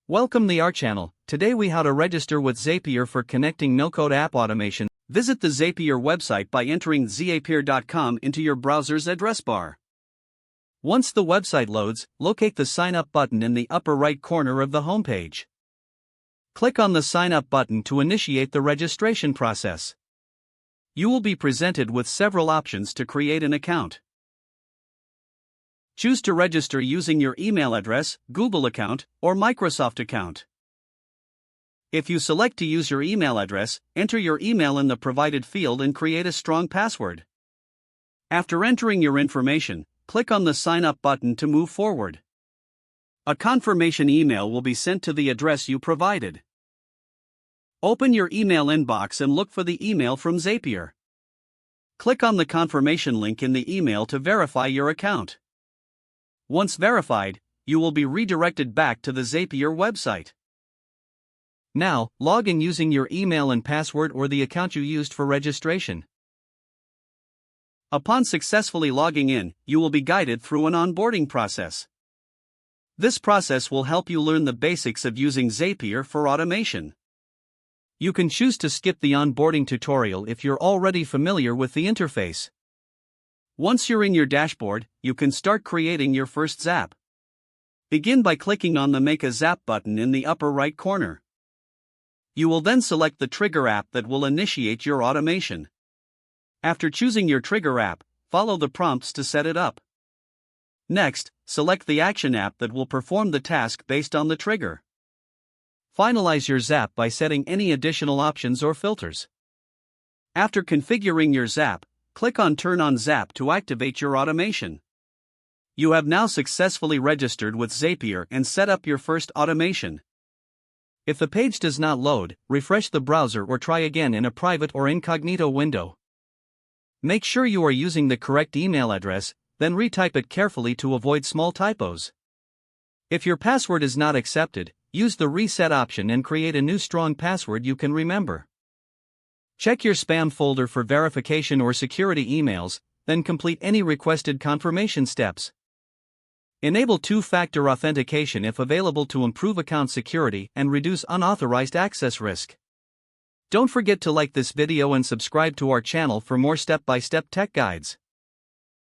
Welcome to our channel. Today we how to register with Zapier for connecting no-code app automation. Visit the Zapier website by entering zapier.com into your browser's address bar. Once the website loads, locate the Sign Up button in the upper right corner of the homepage. Click on the Sign Up button to initiate the registration process. You will be presented with several options to create an account. Choose to register using your email address, Google account, or Microsoft account. If you select to use your email address, enter your email in the provided field and create a strong password. After entering your information, click on the Sign Up button to move forward. A confirmation email will be sent to the address you provided. Open your email inbox and look for the email from Zapier. Click on the confirmation link in the email to verify your account. Once verified, you will be redirected back to the Zapier website. Now, log in using your email and password or the account you used for registration. Upon successfully logging in, you will be guided through an onboarding process. This process will help you learn the basics of using Zapier for automation. You can choose to skip the onboarding tutorial if you're already familiar with the interface. Once you're in your dashboard, you can start creating your first Zap. Begin by clicking on the Make a Zap button in the upper right corner. You will then select the trigger app that will initiate your automation. After choosing your trigger app, follow the prompts to set it up. Next, select the action app that will perform the task based on the trigger. Finalize your Zap by setting any additional options or filters. After configuring your Zap, click on Turn on Zap to activate your automation. You have now successfully registered with Zapier and set up your first automation. If the page does not load, refresh the browser or try again in a private or incognito window. Make sure you are using the correct email address, then retype it carefully to avoid small typos. If your password is not accepted, use the reset option and create a new strong password you can remember. Check your spam folder for verification or security emails, then complete any requested confirmation steps. Enable two-factor authentication if available to improve account security and reduce unauthorized access risk. Don't forget to like this video and subscribe to our channel for more step-by-step tech guides.